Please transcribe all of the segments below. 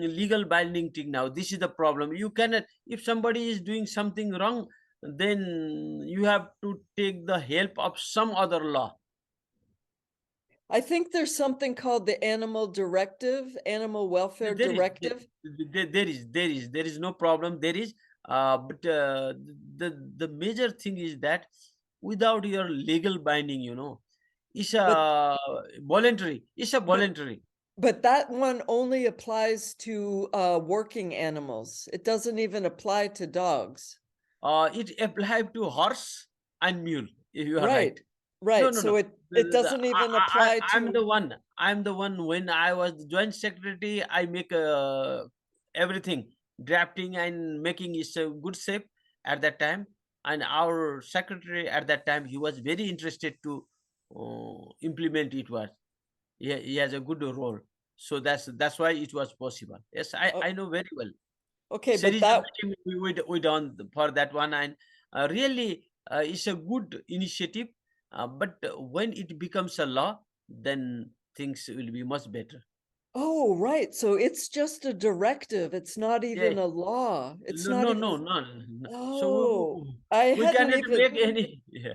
legal binding thing now. This is the problem. You cannot, if somebody is doing something wrong, then you have to take the help of some other law. I think there's something called the Animal Directive, Animal Welfare There is, Directive. there is no problem. There is, but the major thing is that without your legal binding, it's But a voluntary. It's a but voluntary. but that one only applies to working animals. It doesn't even apply to dogs. It applies to horse and mule. If you are right. Right. No, Right. no, So no. it doesn't even apply I'm to. the one. I'm the one. When I was the joint secretary, I make everything, drafting and making is a good shape at that time. And our secretary at that time, he was very interested to implement it. Was he has a good role. So that's why it was possible. Yes, I Oh, know very well. okay, but Series that we done for that one, and really it's a good initiative. But when it becomes a law, then things will be much better. Oh, right. So it's just a directive. It's not Yeah, even a law. It's no, not no, even. no, no, no. So Oh, I we hadn't cannot even. make any. Yeah.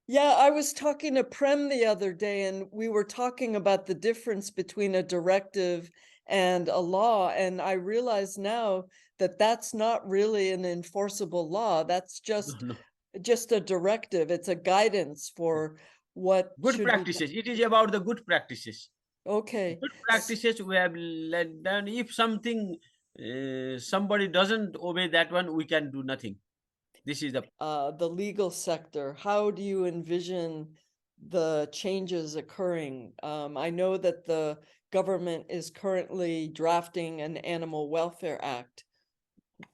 Yeah, I was talking to Prem the other day, and we were talking about the difference between a directive and a law. And I realize now that that's not really an enforceable law. That's No, just no. just a directive. It's a guidance for what Good should be done. practices. It is about the good practices. Okay. Good practices we have let done. If something somebody doesn't obey that one, we can do nothing. This is the The legal sector, how do you envision the changes occurring? I know that the government is currently drafting an Animal Welfare Act.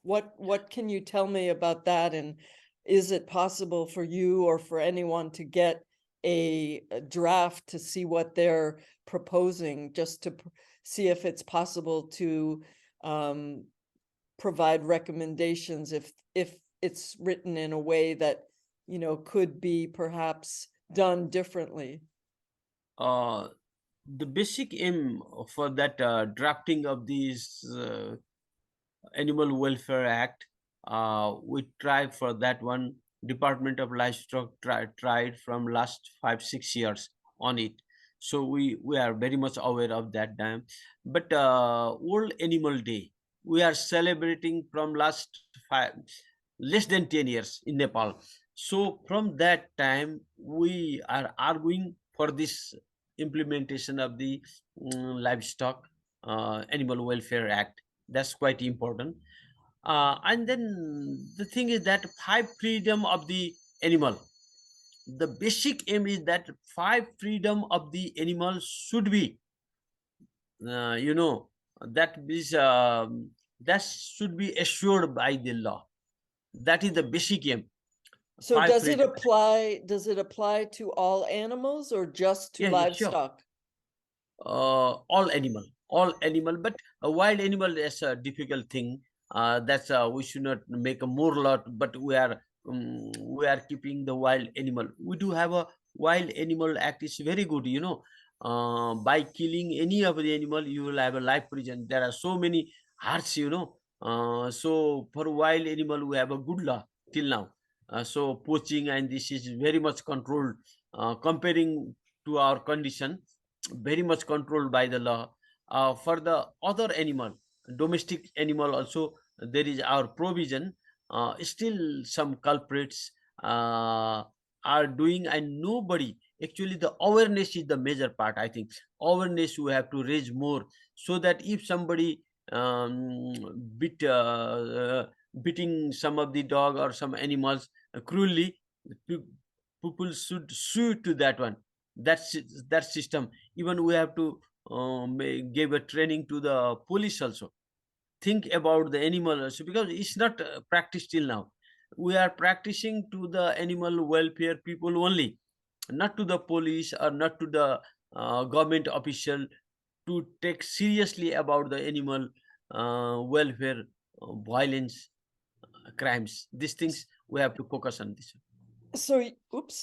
What can you tell me about that? And is it possible for you or for anyone to get a draft to see what they're proposing, just to see if it's possible to um, provide recommendations if it's written in a way that could be perhaps done differently? uh, the basic aim for that drafting of these Animal Welfare Act. We tried for that one. Department of Livestock tried from last 5 6 years on it. So we are very much aware of that time. But World Animal Day we are celebrating from last less than 10 years in Nepal. So from that time we are arguing for this implementation of the livestock Animal Welfare Act. That's quite important. And then the thing is that five freedom of the animal. The basic aim is that five freedom of the animal should be, uh, you know, that is that should be assured by the law. That is the basic aim. So Five freedom. does it apply to all animals or just to Yeah, yeah, sure. livestock? All animal, but a wild animal is a difficult thing. That's we should not make a more lot, but we are keeping the wild animal. We do have a wild animal act. Is very good, by killing any of the animal you will have a life prison. There are so many hearts, so for wild animal we have a good law till now. So poaching and this is very much controlled, comparing to our condition, very much controlled by the law. For the other animal, domestic animal also, there is our provision. Still some culprits are doing, and nobody actually, the awareness is the major part. I think awareness we have to raise more, so that if somebody bit beating some of the dog or some animals cruelly, pe- people should sue to that one. That system. Even we have to give a training to the police also. Think about the animal also, because it's not practiced till now. We are practicing to the animal welfare people only, not to the police or not to the government official to take seriously about the animal welfare, violence, crimes. These things we have to focus on this. So oops.